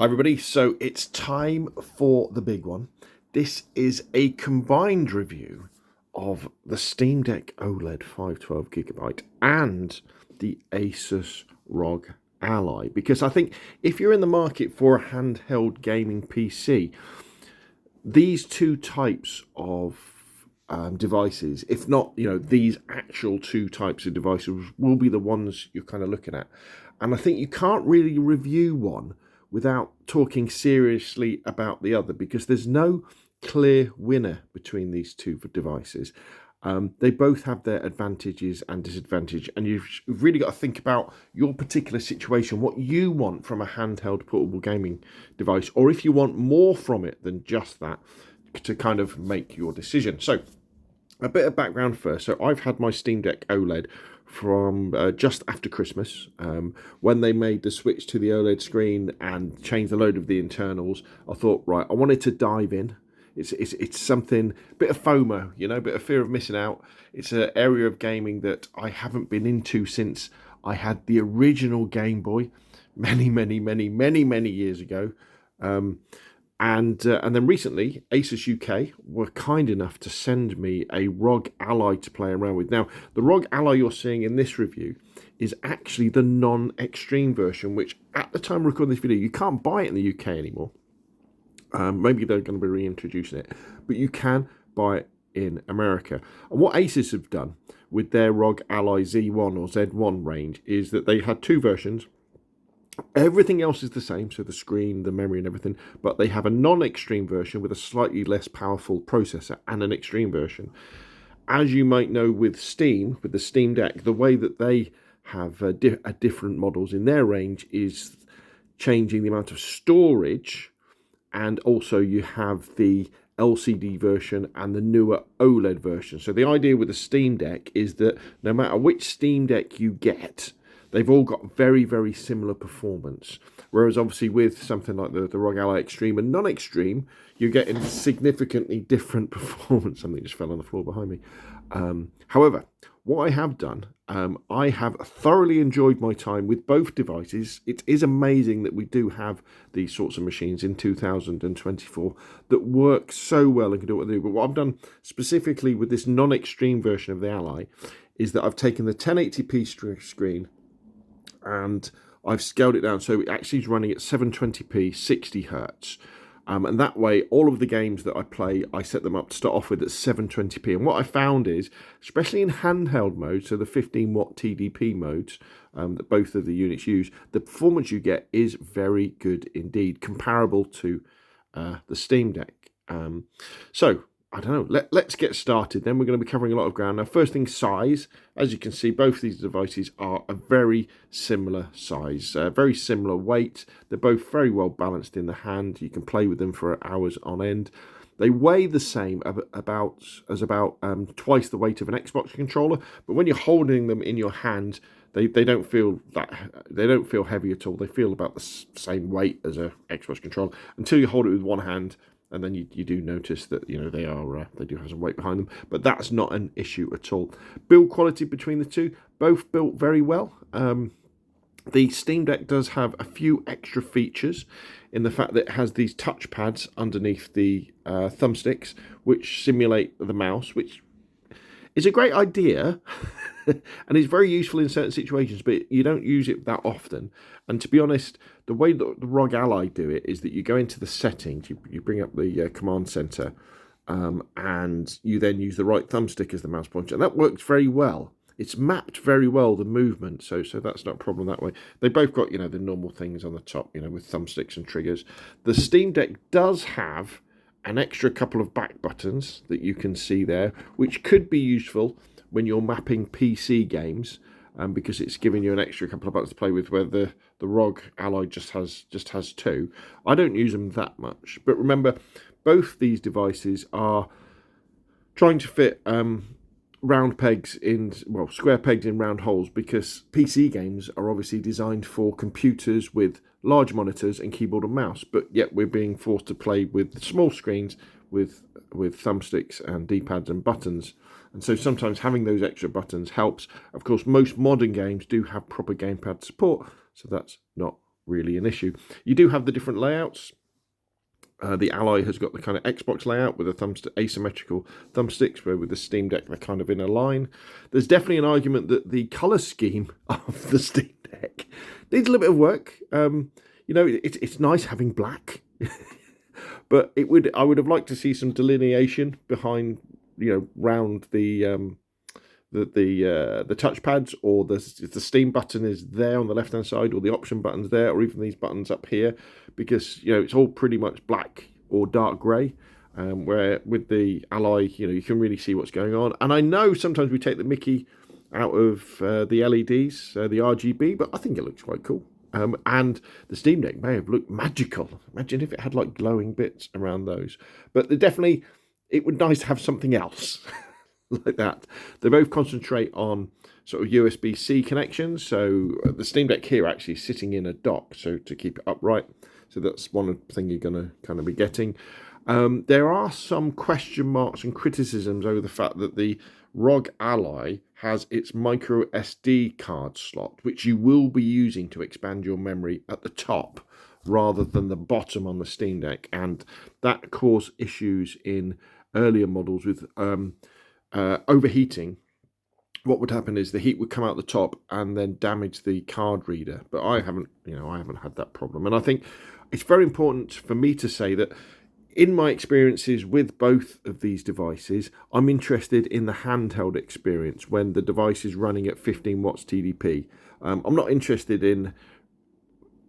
Hi everybody, so it's time for the big one. This is a combined review of the Steam Deck Oled 512GB and the Asus ROG Ally, because I think if you're in the market for a handheld gaming PC, these two types of devices, if not, these actual two types of devices will be the ones you're kind of looking at. And I think you can't really review one without talking seriously about the other, because there's no clear winner between these two devices. They both have their advantages and disadvantages, and you've really got to think about your particular situation, what you want from a handheld portable gaming device, or if you want more from it than just that, to kind of make your decision. So a bit of background first. So I've had my Steam Deck Oled from just after Christmas, when they made the switch to the OLED screen and changed a load of the internals. I thought, right, I wanted to dive in. It's something, bit of FOMO, bit of fear of missing out. It's an area of gaming that I haven't been into since I had the original Game Boy many years ago. And then recently, Asus UK were kind enough to send me a ROG Ally to play around with. Now, the ROG Ally you're seeing in this review is actually the non-extreme version, which at the time of recording this video, you can't buy it in the UK anymore. Maybe they're going to be reintroducing it, but you can buy it in America. And what Asus have done with their ROG Ally Z1 or Z1 range is that they had two versions. Everything else is the same, so the screen, the memory and everything, but they have a non-extreme version with a slightly less powerful processor and an extreme version. As you might know with Steam, with the Steam Deck, the way that they have different models in their range is changing the amount of storage, and also you have the LCD version and the newer OLED version. So the idea with the Steam Deck is that no matter which Steam Deck you get, they've all got very similar performance. Whereas obviously with something like the ROG Ally Extreme and non-extreme, you're getting significantly different performance. Something just fell on the floor behind me. However, what I have done, I have thoroughly enjoyed my time with both devices. It is amazing that we do have these sorts of machines in 2024 that work so well and can do what they do. But what I've done specifically with this non-extreme version of the Ally is that I've taken the 1080p screen and I've scaled it down so it actually is running at 720p 60 hertz, and that way all of the games that I play, I set them up to start off with at 720p. And what I found is, especially in handheld mode, so the 15 watt TDP modes that both of the units use, the performance you get is very good indeed, comparable to the Steam Deck. So I don't know, let's get started. Then we're going to be covering a lot of ground. Now, first thing, size. As you can see, both these devices are a very similar size, very similar weight. They're both very well balanced in the hand. You can play with them for hours on end. They weigh the same, about twice the weight of an Xbox controller. But when you're holding them in your hand, they don't feel heavy at all. They feel about the same weight as a Xbox controller until you hold it with one hand. And then you do notice that they do have some weight behind them, but that's not an issue at all. Build quality between the two, both built very well. The Steam Deck does have a few extra features in the fact that it has these touch pads underneath the thumbsticks, which simulate the mouse, which is a great idea and it's very useful in certain situations, but you don't use it that often. And to be honest, the way that the ROG Ally do it is that you go into the settings, you bring up the command center, and you then use the right thumbstick as the mouse pointer, and that works very well. It's mapped very well, the movement, so that's not a problem that way. They both got the normal things on the top, with thumbsticks and triggers. The Steam Deck does have an extra couple of back buttons that you can see there, which could be useful when you're mapping PC games, because it's giving you an extra couple of buttons to play with, where the ROG Ally just has two. I don't use them that much, but remember, both these devices are trying to fit square pegs in round holes, because PC games are obviously designed for computers with large monitors and keyboard and mouse, but yet we're being forced to play with small screens with thumbsticks and D-pads and buttons. And so sometimes having those extra buttons helps. Of course, most modern games do have proper gamepad support, so that's not really an issue. You do have the different layouts. The Ally has got the kind of Xbox layout with the asymmetrical thumbsticks, where with the Steam Deck they're kind of in a line. There's definitely an argument that the colour scheme of the Steam Deck needs a little bit of work. You know, it's nice having black, but I would have liked to see some delineation behind, you know, round the touchpads, or the Steam button is there on the left hand side, or the option button's there, or even these buttons up here, because, you know, it's all pretty much black or dark grey. Where with the Ally, you know, you can really see what's going on. And I know sometimes we take the Mickey out of the LEDs, the RGB, but I think it looks quite cool. And the Steam Deck may have looked magical. Imagine if it had like glowing bits around those. But definitely, it would be nice to have something else like that. They both concentrate on sort of USB-C connections. So the Steam Deck here actually is sitting in a dock, so to keep it upright. So that's one thing you're going to kind of be getting. There are some question marks and criticisms over the fact that the ROG Ally has its micro SD card slot, which you will be using to expand your memory at the top rather than the bottom on the Steam Deck. And that caused issues in earlier models with overheating. What would happen is the heat would come out the top and then damage the card reader. But I haven't had that problem. And I think it's very important for me to say that in my experiences with both of these devices, I'm interested in the handheld experience when the device is running at 15 watts TDP. I'm not interested in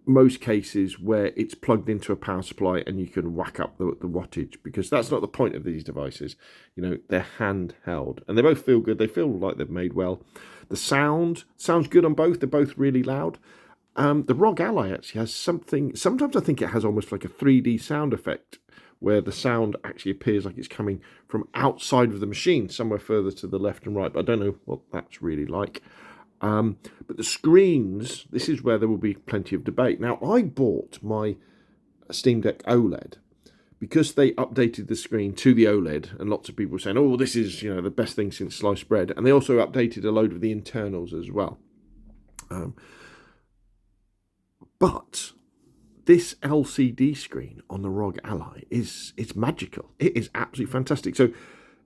most cases where it's plugged into a power supply and you can whack up the wattage, because that's not the point of these devices. You know, they're handheld and they both feel good. They feel like they're made well. The sounds good on both. They're both really loud. The ROG Ally actually has something, sometimes I think it has almost like a 3D sound effect, where the sound actually appears like it's coming from outside of the machine, somewhere further to the left and right, but I don't know what that's really like. But the screens, this is where there will be plenty of debate. Now, I bought my Steam Deck Oled because they updated the screen to the OLED, and lots of people were saying, oh, this is, you know, the best thing since sliced bread. And they also updated a load of the internals as well. But this LCD screen on the ROG Ally it's magical. It is absolutely fantastic. So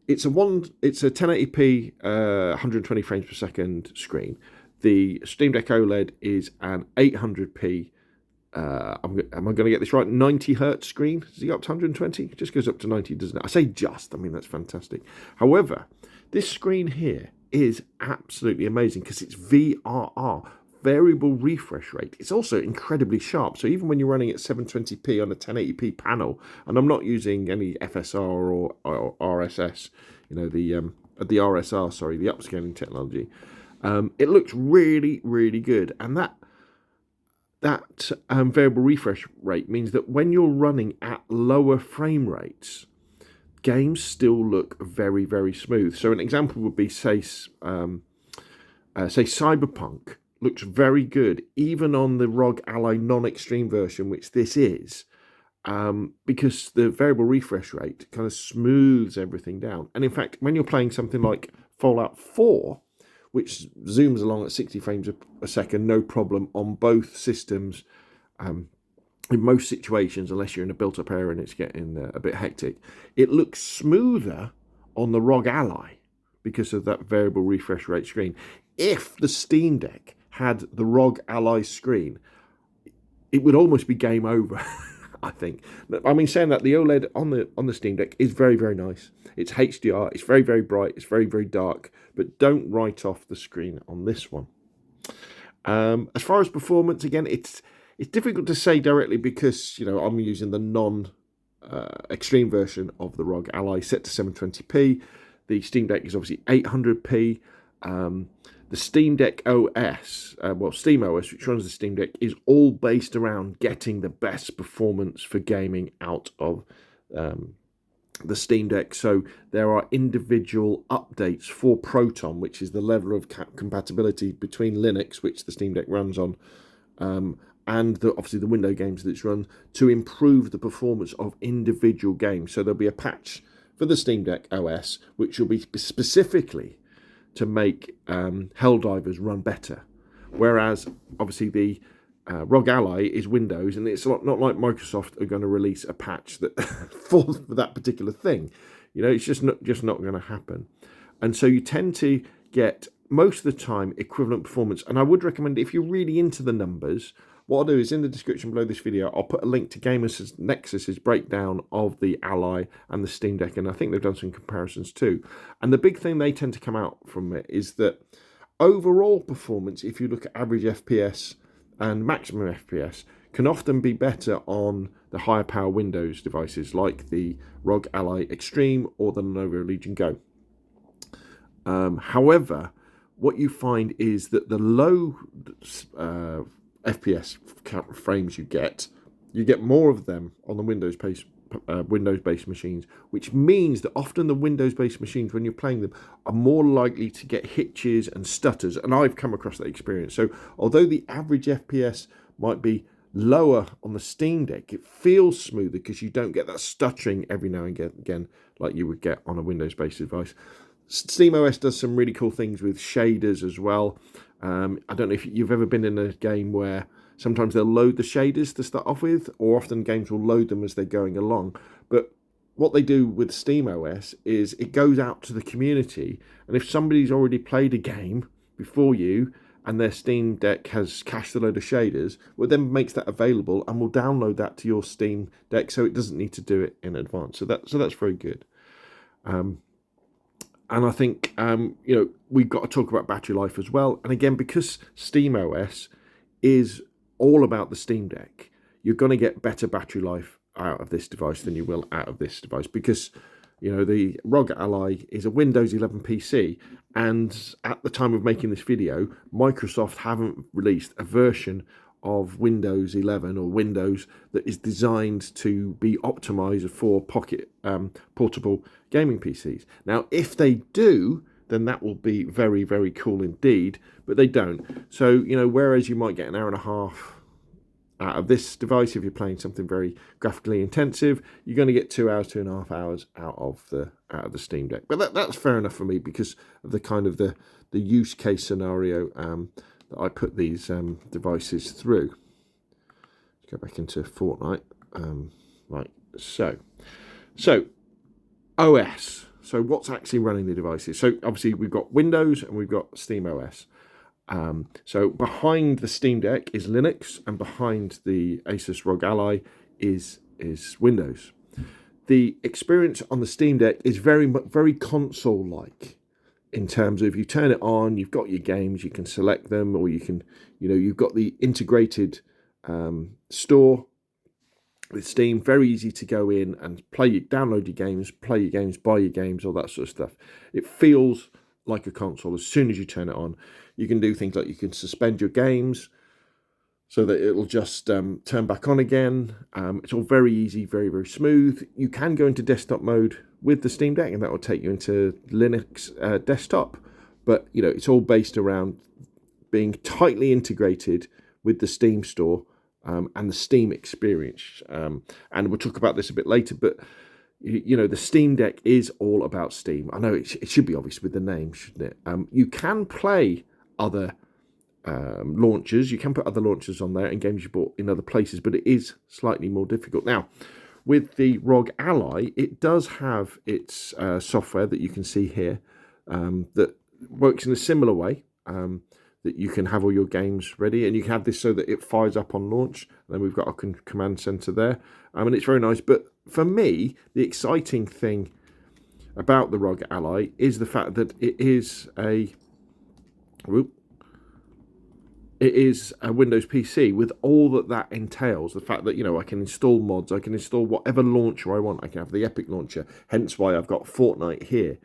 it's a 1080p 120 frames per second screen. The Steam Deck OLED is an 800p am I going to get this right, 90 hertz screen. Does it go up to 120? It just goes up to 90, doesn't it? I say just, I mean that's fantastic. However, this screen here is absolutely amazing because it's VRR, variable refresh rate. It's also incredibly sharp. So even when you're running at 720p on a 1080p panel, and I'm not using any FSR or RSS, you know, the RSR, sorry, the upscaling technology, it looks really, really good. And that variable refresh rate means that when you're running at lower frame rates, games still look very, very smooth. So an example would be, say Cyberpunk looks very good, even on the ROG Ally non-extreme version, which this is, because the variable refresh rate kind of smooths everything down. And in fact, when you're playing something like Fallout 4, which zooms along at 60 frames a second, no problem on both systems, in most situations, unless you're in a built-up area and it's getting a bit hectic, it looks smoother on the ROG Ally because of that variable refresh rate screen. If the Steam Deck had the ROG Ally screen, it would almost be game over, I think. I mean, saying that, the OLED on the Steam Deck is very, very nice. It's HDR, it's very, very bright, it's very, very dark, but don't write off the screen on this one. As far as performance, again, it's difficult to say directly because, you know, I'm using the non-extreme version of the ROG Ally set to 720p. The Steam Deck is obviously 800p. The Steam Deck OS, SteamOS, which runs the Steam Deck, is all based around getting the best performance for gaming out of the Steam Deck. So there are individual updates for Proton, which is the level of compatibility between Linux, which the Steam Deck runs on, and obviously the Windows games that it's run, to improve the performance of individual games. So there'll be a patch for the Steam Deck OS, which will be specifically to make Helldivers run better. Whereas, obviously, the ROG Ally is Windows, and it's not like Microsoft are going to release a patch that for that particular thing. It's just not going to happen. And so you tend to get, most of the time, equivalent performance. And I would recommend, if you're really into the numbers, what I'll do is in the description below this video, I'll put a link to Gamers Nexus's breakdown of the Ally and the Steam Deck, and I think they've done some comparisons too. And the big thing they tend to come out from it is that overall performance, if you look at average FPS and maximum FPS, can often be better on the higher power Windows devices like the ROG Ally Extreme or the Lenovo Legion Go. However, what you find is that the low FPS frames you get more of them on the Windows-based machines, which means that often the Windows-based machines, when you're playing them, are more likely to get hitches and stutters, and I've come across that experience. So although the average FPS might be lower on the Steam Deck, it feels smoother because you don't get that stuttering every now and again like you would get on a Windows-based device. SteamOS does some really cool things with shaders as well. I don't know if you've ever been in a game where sometimes they'll load the shaders to start off with, or often games will load them as they're going along. But what they do with SteamOS is it goes out to the community, and if somebody's already played a game before you and their Steam Deck has cached a load of shaders, well, then makes that available and will download that to your Steam Deck, so it doesn't need to do it in advance. So that's very good. And I think, we've got to talk about battery life as well. And again, because SteamOS is all about the Steam Deck, you're going to get better battery life out of this device than you will out of this device, because, the ROG Ally is a Windows 11 PC. And at the time of making this video, Microsoft haven't released a version of Windows 11 or Windows that is designed to be optimized for pocket portable gaming PCs. Now, if they do, then that will be very, very cool indeed, but they don't. So, whereas you might get an hour and a half out of this device if you're playing something very graphically intensive, you're going to get 2 hours, 2.5 hours out of the Steam Deck. But that's fair enough for me because of the kind of the use case scenario that I put these devices through. Let's go back into Fortnite. Right, so OS. So what's actually running the devices? So obviously we've got Windows and we've got SteamOS. So behind the Steam Deck is Linux, and behind the Asus ROG Ally is Windows. The experience on the Steam Deck is very console-like. In terms of, you turn it on, you've got your games, you can select them, or you can, you've got the integrated store with Steam. Very easy to go in and download your games, play your games, buy your games, all that sort of stuff. It feels like a console as soon as you turn it on. You can do things like you can suspend your games so that it'll just turn back on again. It's all very easy, very, very smooth. You can go into desktop mode with the Steam Deck, and that will take you into Linux desktop. But, it's all based around being tightly integrated with the Steam store and the Steam experience. And we'll talk about this a bit later, but, the Steam Deck is all about Steam. I know it should be obvious with the name, shouldn't it? You can play other launchers. You can put other launchers on there and games you bought in other places, but it is slightly more difficult. Now, with the ROG Ally, it does have its software that you can see here that works in a similar way, that you can have all your games ready, and you can have this so that it fires up on launch. And then we've got our command center there, and it's very nice. But for me, the exciting thing about the ROG Ally is the fact that it is a Windows PC with all that entails. The fact that, I can install mods, I can install whatever launcher I want. I can have the Epic launcher, hence why I've got Fortnite here.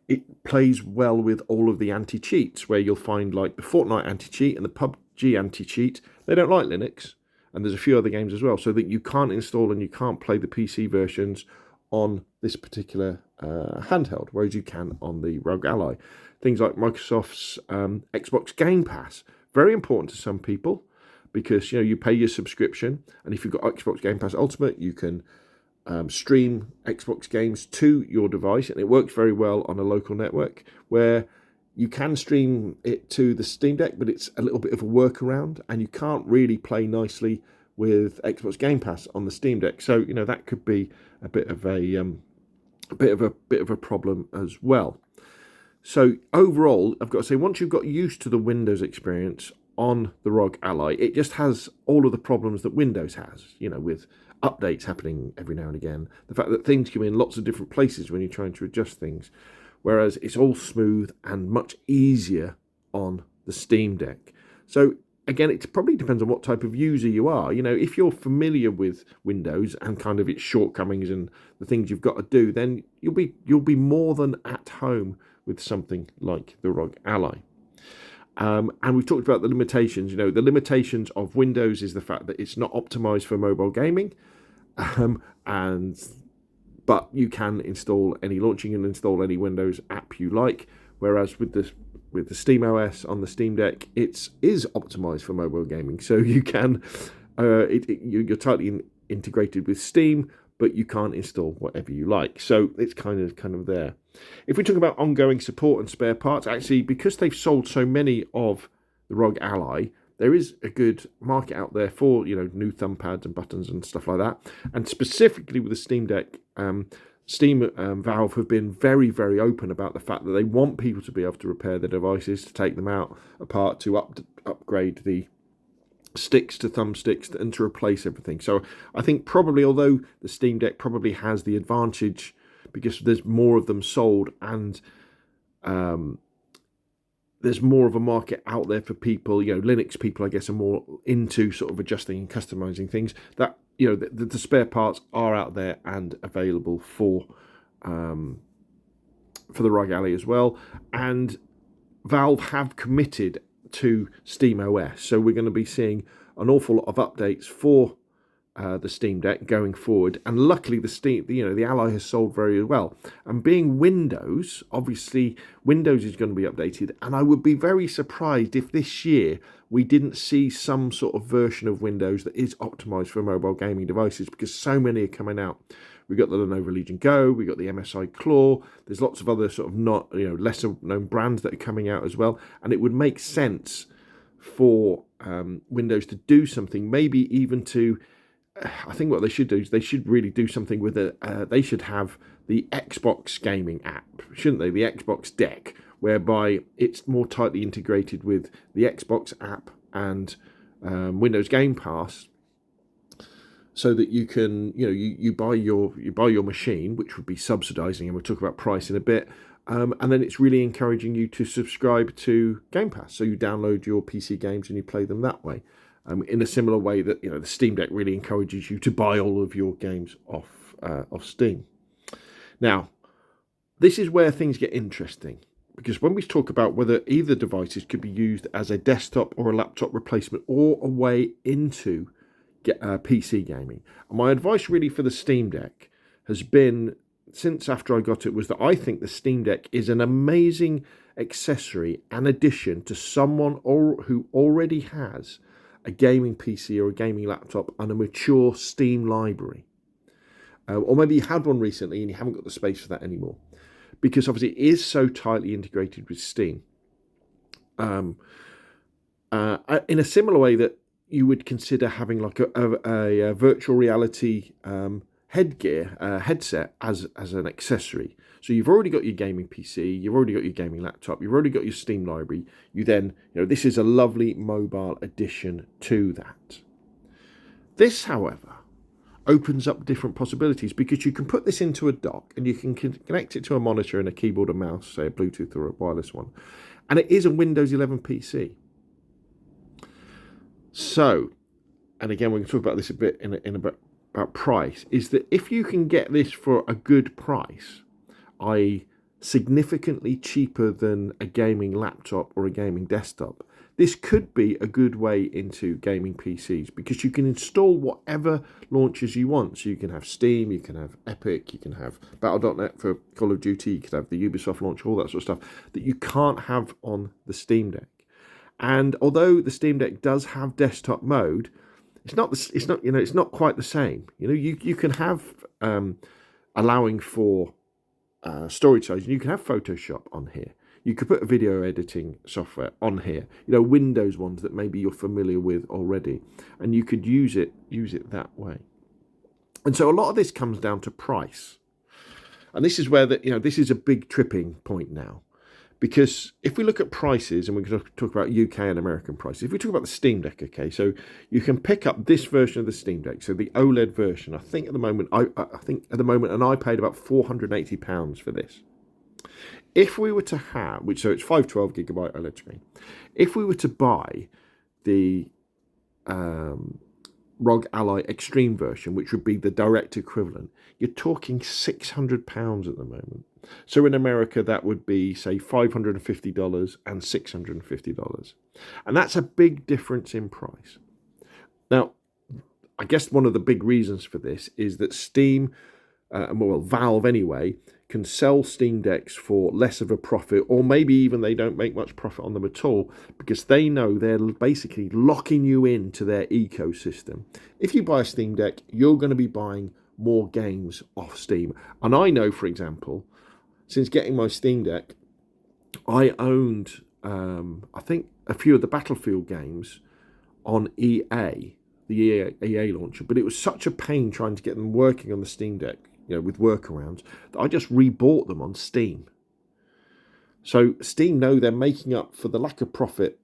It plays well with all of the anti-cheats, where you'll find like the Fortnite anti-cheat and the PUBG anti-cheat. They don't like Linux, and there's a few other games as well, so that you can't install and you can't play the PC versions on this particular handheld, whereas you can on the ROG Ally. Things like Microsoft's Xbox Game Pass, very important to some people, because you pay your subscription, and if you've got Xbox Game Pass Ultimate, you can stream Xbox games to your device, and it works very well on a local network where You can stream it to the Steam Deck, but it's a little bit of a workaround, and you can't really play nicely with Xbox Game Pass on the Steam Deck. So that could be a bit of a problem as well. So overall, I've got to say, once you've got used to the Windows experience on the ROG Ally, it just has all of the problems that Windows has, with updates happening every now and again, the fact that things come in lots of different places when you're trying to adjust things, whereas it's all smooth and much easier on the Steam Deck. So again, it probably depends on what type of user you are. If you're familiar with Windows and kind of its shortcomings and the things you've got to do, then you'll be more than at home with something like the ROG Ally. And we've talked about the limitations. The limitations of Windows is the fact that it's not optimized for mobile gaming, but you can install any any Windows app you like. Whereas with the Steam OS on the Steam Deck, it is optimized for mobile gaming, so you can you're tightly integrated with Steam, but you can't install whatever you like. So it's kind of there. If we talk about ongoing support and spare parts, actually, because they've sold so many of the ROG Ally, there is a good market out there for new thumb pads and buttons and stuff like that. And specifically with the Steam Deck, Valve have been very, very open about the fact that they want people to be able to repair their devices, to take them apart, to upgrade the sticks to thumbsticks, and to replace everything. So I think probably, although the Steam Deck probably has the advantage because there's more of them sold, and there's more of a market out there for people, Linux people, I guess, are more into sort of adjusting and customizing things, that the spare parts are out there and available for the ROG Ally as well. And Valve have committed to Steam OS, so we're going to be seeing an awful lot of updates for the Steam Deck going forward. And luckily, the Ally has sold very well. And being Windows, obviously Windows is going to be updated, and I would be very surprised if this year we didn't see some sort of version of Windows that is optimized for mobile gaming devices, because so many are coming out. We've got the Lenovo Legion Go, we've got the MSI Claw, there's lots of other sort of not lesser known brands that are coming out as well, and it would make sense for Windows to do something, maybe even to, I think what they should do is they should really do something with they should have the Xbox gaming app, shouldn't they? The Xbox Deck, whereby it's more tightly integrated with the Xbox app and Windows Game Pass, so that you can, you buy your machine, which would be subsidizing, and we'll talk about price in a bit, and then it's really encouraging you to subscribe to Game Pass, so you download your PC games and you play them that way. In a similar way that the Steam Deck really encourages you to buy all of your games off Steam. Now, this is where things get interesting, because when we talk about whether either devices could be used as a desktop or a laptop replacement or a way into PC gaming, and my advice really for the Steam Deck has been, since after I got it, was that I think the Steam Deck is an amazing accessory and addition to someone who already has a gaming PC or a gaming laptop and a mature Steam library. Or maybe you had one recently and you haven't got the space for that anymore, because obviously it is so tightly integrated with Steam. In a similar way that you would consider having like a virtual reality headset as an accessory. So you've already got your gaming PC, you've already got your gaming laptop, you've already got your Steam library. You then, this is a lovely mobile addition to that. This, however, opens up different possibilities, because you can put this into a dock and you can connect it to a monitor and a keyboard and mouse, say a Bluetooth or a wireless one, and it is a Windows 11 PC. So, and again, we can talk about this a bit about price, is that if you can get this for a good price, i.e. significantly cheaper than a gaming laptop or a gaming desktop, this could be a good way into gaming PCs, because you can install whatever launchers you want. So you can have Steam, you can have Epic, you can have Battle.net for Call of Duty, you could have the Ubisoft launcher, all that sort of stuff that you can't have on the Steam Deck. And although the Steam Deck does have desktop mode, it's not quite the same. You can have allowing for storage size, and you can have Photoshop on here. You could put a video editing software on here, Windows ones that maybe you're familiar with already, and you could use it that way. And so a lot of this comes down to price. And this is where this is a big tripping point now. Because if we look at prices, and we're going to talk about UK and American prices, if we talk about the Steam Deck, okay, so you can pick up this version of the Steam Deck, so the OLED version. I think at the moment, and I paid about £480 for this. If we were to have, so it's 512GB OLED screen. If we were to buy the ROG Ally Extreme version, which would be the direct equivalent, you're talking £600 at the moment. So in America, that would be, say, $550 and $650. And that's a big difference in price. Now, I guess one of the big reasons for this is that Steam, Valve anyway, can sell Steam Decks for less of a profit, or maybe even they don't make much profit on them at all, because they know they're basically locking you into their ecosystem. If you buy a Steam Deck, you're going to be buying more games off Steam. And I know, for example, since getting my Steam Deck, I owned, I think, a few of the Battlefield games on EA, the EA launcher, but it was such a pain trying to get them working on the Steam Deck, with workarounds, that I just rebought them on Steam. So Steam know they're making up for the lack of profit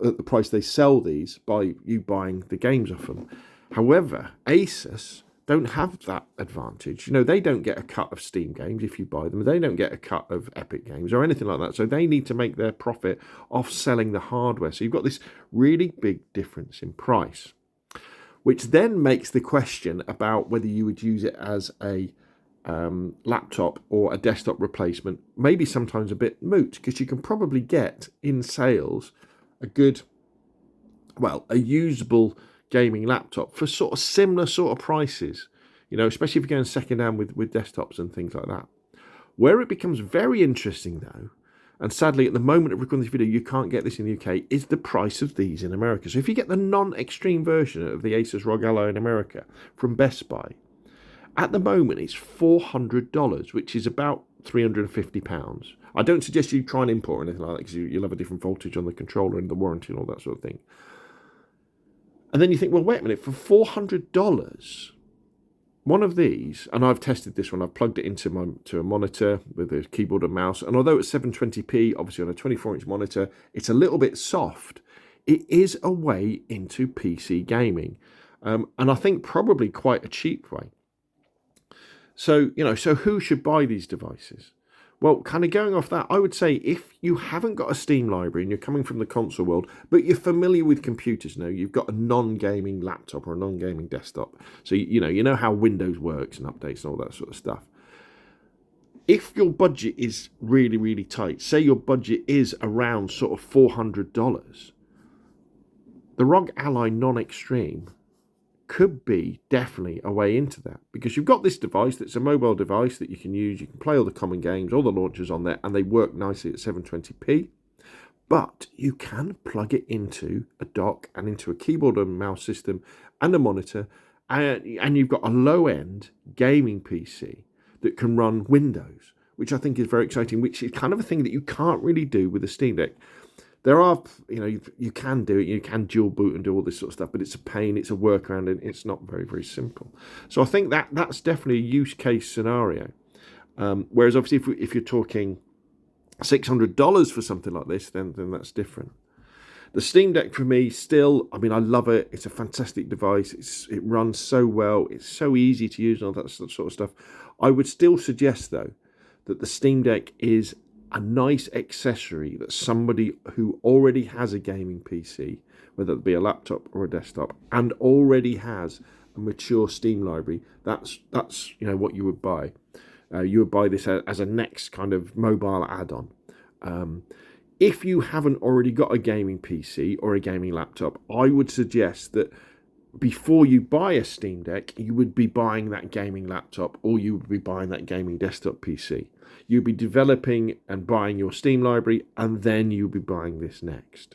at the price they sell these by you buying the games off them. However, Asus don't have that advantage. They don't get a cut of Steam games if you buy them. They don't get a cut of Epic games or anything like that. So they need to make their profit off selling the hardware. So you've got this really big difference in price, which then makes the question about whether you would use it as a laptop or a desktop replacement maybe sometimes a bit moot, because you can probably get in sales a usable gaming laptop for sort of similar sort of prices, especially if you're going second hand with desktops and things like that. Where it becomes very interesting though, and sadly at the moment of recording this video you can't get this in the UK, is the price of these in America. So if you get the non-extreme version of the Asus ROG Ally in America from Best Buy, at the moment it's $400, which is about £350. I don't suggest you try and import or anything like that, because you'll have a different voltage on the controller and the warranty and all that sort of thing. And then you think, well, wait a minute, for $400, one of these, and I've tested this one, I've plugged it into a monitor with a keyboard and mouse, and although it's 720p, obviously on a 24-inch monitor, it's a little bit soft. It is a way into PC gaming, and I think probably quite a cheap way. So, so who should buy these devices? Well, kind of going off that, I would say if you haven't got a Steam library and you're coming from the console world, but you're familiar with computers, you've got a non-gaming laptop or a non-gaming desktop, so you know how Windows works and updates and all that sort of stuff. If your budget is really, really tight, say your budget is around sort of $400, the ROG Ally Non-Extreme could be definitely a way into that, because you've got this device that's a mobile device that you can use. You can play all the common games, all the launchers on there, and they work nicely at 720p. But you can plug it into a dock and into a keyboard and mouse system and a monitor, and you've got a low-end gaming PC that can run Windows, which I think is very exciting, which is kind of a thing that you can't really do with a Steam Deck. There are, you can do it, you can dual boot and do all this sort of stuff, but it's a pain, it's a workaround, and it's not very, very simple. So I think that's definitely a use case scenario. Whereas obviously if you're talking $600 for something like this, then that's different. The Steam Deck for me still, I love it. It's a fantastic device. It runs so well. It's so easy to use and all that sort of stuff. I would still suggest, though, that the Steam Deck is a nice accessory that somebody who already has a gaming PC, whether it be a laptop or a desktop, and already has a mature Steam library, that's what you would buy. You would buy this as a next kind of mobile add-on. If you haven't already got a gaming PC or a gaming laptop, I would suggest that before you buy a Steam Deck, you would be buying that gaming laptop, or you would be buying that gaming desktop PC. You'd be developing and buying your Steam library, and then you'll be buying this next.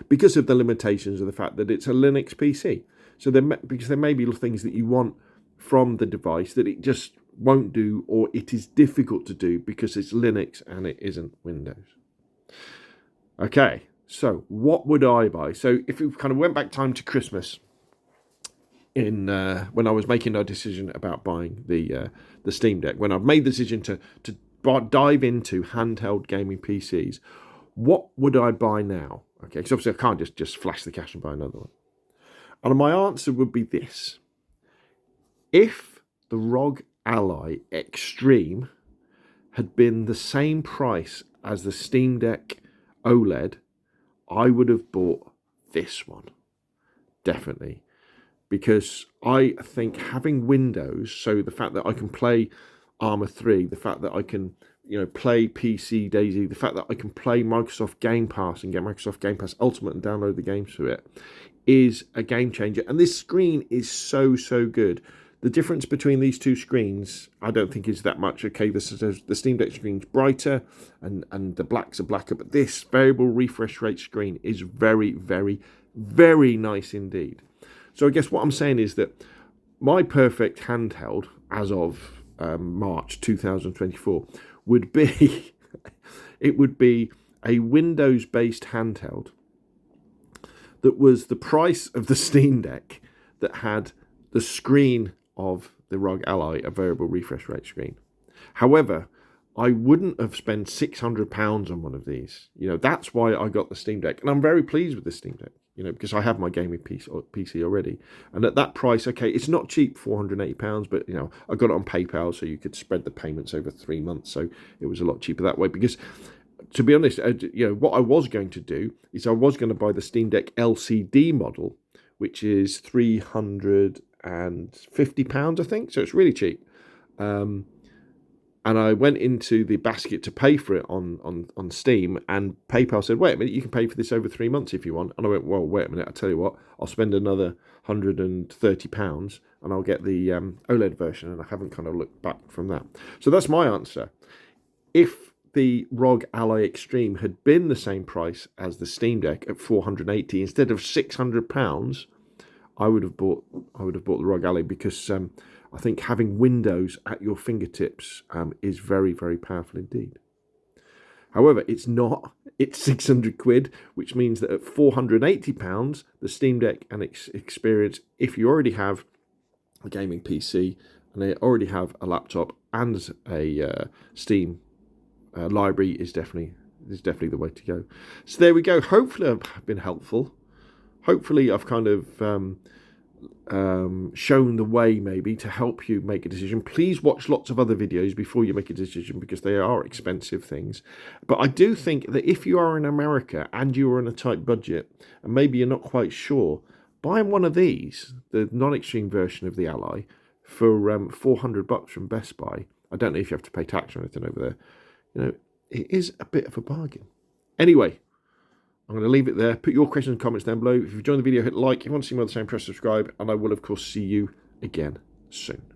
Because of the limitations of the fact that it's a Linux PC. So because there may be things that you want from the device that it just won't do, or it is difficult to do because it's Linux and it isn't Windows. Okay, so what would I buy? So if we kind of went back time to Christmas, in when I was making a decision about buying the Steam Deck, when I've made the decision to dive into handheld gaming PCs, what would I buy now? Okay, because obviously I can't just flash the cash and buy another one. And my answer would be this: if the ROG Ally Extreme had been the same price as the Steam Deck Oled, I would have bought this one, definitely. Because I think having Windows, so the fact that I can play Arma 3, the fact that I can, play PC Daisy, the fact that I can play Microsoft Game Pass and get Microsoft Game Pass Ultimate and download the games to it, is a game changer. And this screen is so, so good. The difference between these two screens, I don't think is that much. Okay, the Steam Deck screen's brighter and the blacks are blacker, but this variable refresh rate screen is very, very, very nice indeed. So I guess what I'm saying is that my perfect handheld as of March 2024 would be it would be a Windows-based handheld that was the price of the Steam Deck, that had the screen of the ROG Ally, a variable refresh rate screen. However, I wouldn't have spent £600 on one of these. That's why I got the Steam Deck, and I'm very pleased with the Steam Deck. Because I have my gaming PC already. And at that price, okay, it's not cheap, £480, but, I got it on PayPal, so you could spread the payments over 3 months. So it was a lot cheaper that way. Because, to be honest, what I was going to do is I was going to buy the Steam Deck LCD model, which is £350, I think. So it's really cheap. And I went into the basket to pay for it on Steam, and PayPal said, wait a minute, you can pay for this over 3 months if you want. And I went, well, wait a minute, I'll tell you what, I'll spend another £130 and I'll get the OLED version, and I haven't kind of looked back from that. So that's my answer. If the ROG Ally Extreme had been the same price as the Steam Deck at £480 instead of £600, I would have bought the ROG Ally, because I think having Windows at your fingertips is very, very powerful indeed. However, it's not. It's 600 quid, which means that at £480, the Steam Deck and experience, if you already have a gaming PC and they already have a laptop and a Steam library, is definitely the way to go. So there we go. Hopefully I've been helpful. Hopefully I've kind of shown the way maybe to help you make a decision. Please watch lots of other videos before you make a decision, because they are expensive things. But I do think that if you are in America and you are on a tight budget and maybe you're not quite sure, buying one of these, the non-extreme version of the Ally, for $400 from Best Buy, I don't know if you have to pay tax or anything over there, it is a bit of a bargain. Anyway, I'm going to leave it there. Put your questions and comments down below. If you've enjoyed the video, hit like. If you want to see more of the same, press subscribe. And I will, of course, see you again soon.